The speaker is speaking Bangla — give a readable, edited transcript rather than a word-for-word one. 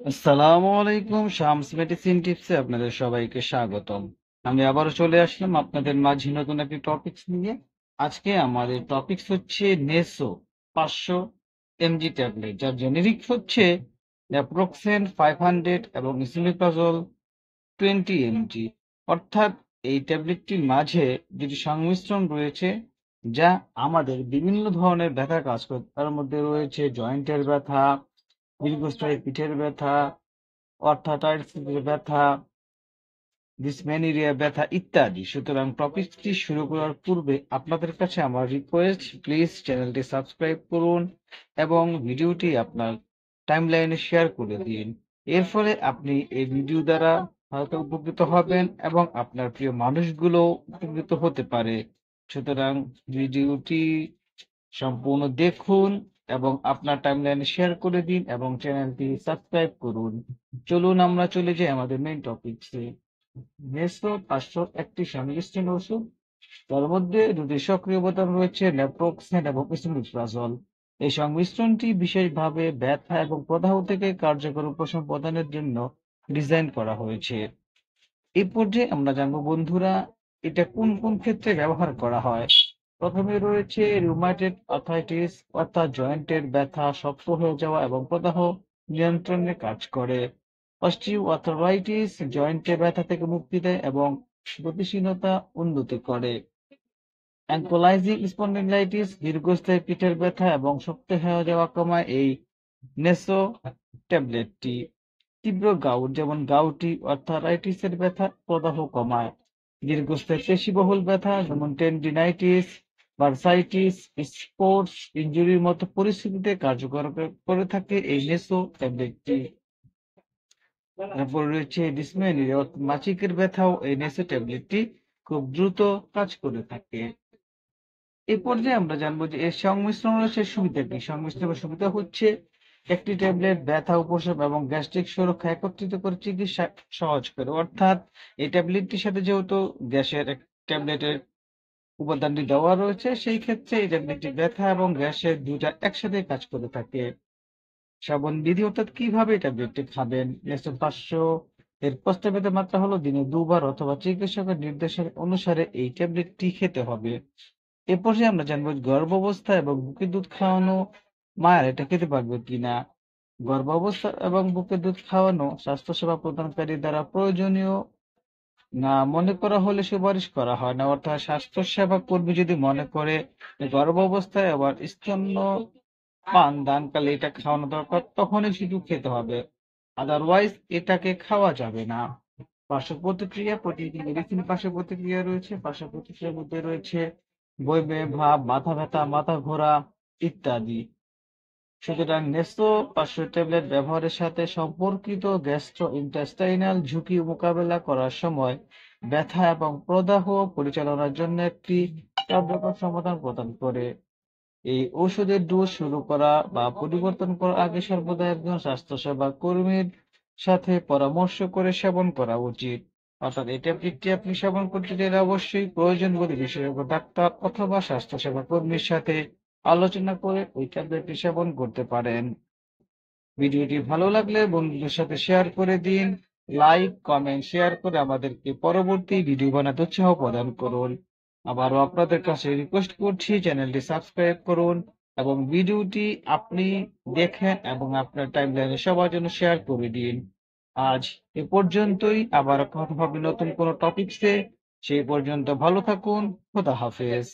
আসসালামু আলাইকুম। শামস মেডিসিন টিপসে আপনাদের সবাইকে স্বাগতম। আমি আবারও চলে আসলাম আপনাদের মাঝে নতুন একটি টপিকস নিয়ে। আজকে আমাদের টপিকস হচ্ছে নেসো 500 mg ট্যাবলেট, যার জেনেরিক হচ্ছে ন্যাপ্রোক্সেন 500 এবং ইসিমিপ্রাজল 20 mg। অর্থাৎ এই ট্যাবলেটটির মাঝে যেটি সংমিশ্রণ রয়েছে, যা আমাদের বিভিন্ন ধরনের ব্যথা কাজ করে। তার মধ্যে রয়েছে জয়েন্টের ব্যথা, দীর্ঘস্থায়ী পিঠের ব্যথা, অর্থাটাইটিসের ব্যথা, ডিসমেনোরিয়া ব্যথা ইত্যাদি। সুতরাং টপিকটি শুরু করার পূর্বে আপনাদের কাছে আমার রিকোয়েস্ট, প্লিজ চ্যানেলটি সাবস্ক্রাইব করুন এবং ভিডিওটি আপনার টাইমলাইনে শেয়ার করে দিন। এর ফলে আপনি এই ভিডিও দ্বারা হয়তো উপকৃত হবেন এবং আপনার প্রিয় মানুষগুলো উপকৃত হতে পারে। সুতরাং ভিডিওটি সম্পূর্ণ দেখুন এবং আপনার টাইমলাইনে শেয়ার করে দিন এবং চ্যানেলটি সাবস্ক্রাইব করুন। চলুন আমরা চলে যাই আমাদের মেইন টপিকসে। নেসো 500 একটি সংমিশ্রণ ওষুধ। তার মধ্যে দুটি সক্রিয় উপাদান রয়েছে, ন্যাপ্রোক্সেন এবং এসোমিপ্রাজল। এই সংমিশ্রণটি বিশেষভাবে ব্যথা এবং প্রদাহ থেকে কার্যকর উপশম প্রদানের জন্য ডিজাইন করা হয়েছে। এই পর্যায়ে আমরা জানবো বন্ধুরা, এটা কোন কোন ক্ষেত্রে ব্যবহার করা হয়। প্রথমে রয়েছে রুমাটয়েড আর্থ্রাইটিস, অর্থাৎ জয়েন্টের ব্যথা, শক্ত হয়ে যাওয়া এবং প্রদাহ নিয়ন্ত্রণে কাজ করে। অস্টিওআর্থ্রাইটিস জয়েন্টে ব্যথা থেকে মুক্তি দেয় এবং গতিশীলতা উন্নতি করে। অ্যাঙ্কোলাইজিং স্পন্ডিলাইটিস দীর্ঘস্থায়ী পিঠের ব্যথা এবং শক্ত হয়ে যাওয়া কমায় এই নেসো ট্যাবলেটটি। তীব্র গাউট যেমন গাউটি আর্থ্রাইটিসের ব্যথা প্রদাহ কমায়। দীর্ঘস্থায়ী পেশিবহুল ব্যথা যেমন টেন্ডিনাইটিস, বার্সাইটিস, স্পোর্টস ইনজুরির মতো পরিস্থিতিতে কার্যকর করে থাকে এই নেসো ট্যাবলেটটি। তারপর রয়েছে ডিসমেনোরিয়া অর্থাৎ মাসিকের ব্যথাও এই নেসো ট্যাবলেটটি খুব দ্রুত কাজ করে থাকে। এই পর্যায়ে আমরা জানবো যে এর সংমিশ্রণ রয়েছে সুবিধা কি। সংমিশ্রণের সুবিধা হচ্ছে একটি ট্যাবলেট ব্যথা উপশম এবং গ্যাস্ট্রিক সুরক্ষা একত্রিত করে চিকিৎসা সহজ করে। অর্থাৎ এই ট্যাবলেটটির সাথে যেহেতু গ্যাসের ট্যাবলেটের উপাদানটি দেওয়া রয়েছে, সেই ক্ষেত্রে এই ট্যাবলেটটি ব্যথা এবং গ্যাসের দুইটা একসাথে কাজ করে থাকে। সেবন বিধি অর্থাৎ কিভাবে এই ট্যাবলেটটি খাবেন। নেসো 500 এর প্রস্তাবিত মাত্রা হলো দিনে 2 বার অথবা চিকিৎসকের নির্দেশন অনুসারে এই ট্যাবলেটটি খেতে হবে। এ পর্যায়ে আমরা জানবো গর্ভাবস্থা এবং বুকের দুধ খাওয়ানো মায়ের এটা খেতে পারবে কিনা। গর্ভাবস্থা এবং বুকের দুধ খাওয়ানো স্বাস্থ্যসেবা প্রদানকারী দ্বারা প্রয়োজনীয় না মনে করা হলে সুপারিশ করা হয় না। অর্থাৎ স্বাস্থ্যসেবা কর্মী যদি মনে করে যে গর্ভাবস্থায় আবার স্তন্য পান দানকালে এটা খাওয়ানো দরকার, তখনই শুধু খেতে হবে, আদারওয়াইজ এটাকে খাওয়া যাবে না। পার্শ্ব প্রতিক্রিয়া, প্রতিটি মেডিসিন পার্শ্ব প্রতিক্রিয়া রয়েছে। পার্শ্ব প্রতিক্রিয়ার মধ্যে রয়েছে বমি ভাব, মাথা ব্যথা, মাথা ঘোরা ইত্যাদি। সুতরাং নেসো 500 ট্যাবলেট ব্যবহারের সাথে সম্পর্কিত গ্যাস্ট্রোইন্টেস্টাইনাল ঝুঁকি মোকাবেলা করার সময় ব্যথা এবং প্রদাহ পরিচালনার জন্য একটি কার্যকর সমাধান প্রদান করে। এই ঔষধের ডোজ শুরু করা বা পরিবর্তন করার আগে সর্বদা একজন স্বাস্থ্যসেবা কর্মীর সাথে পরামর্শ করে সেবন করা উচিত। অর্থাৎ এই ট্যাবলেটটি আপনি সেবন করতে চাইলে অবশ্যই প্রয়োজন বোধে বিশেষজ্ঞ ডাক্তার অথবা স্বাস্থ্যসেবা কর্মীর সাথে আলোচনা করে ওই ট্যাবলেটটি সেবন করতে পারেন। ভিডিওটি ভালো লাগলে বন্ধুদের সাথে শেয়ার করে দিন। লাইক, কমেন্ট, শেয়ার করে আমাদেরকে পরবর্তী ভিডিও বানাতে উৎসাহ প্রদান করুন। আবারও আপনাদের কাছে রিকোয়েস্ট করছি চ্যানেলটি সাবস্ক্রাইব করুন এবং ভিডিওটি আপনি দেখেন এবং আপনার টাইমলাইনে সবার জন্য শেয়ার করে দিন। আজ এ পর্যন্তই, আবার কথা হবে নতুন কোনো টপিকসে। সেই পর্যন্ত ভালো থাকুন। খোদা হাফেজ।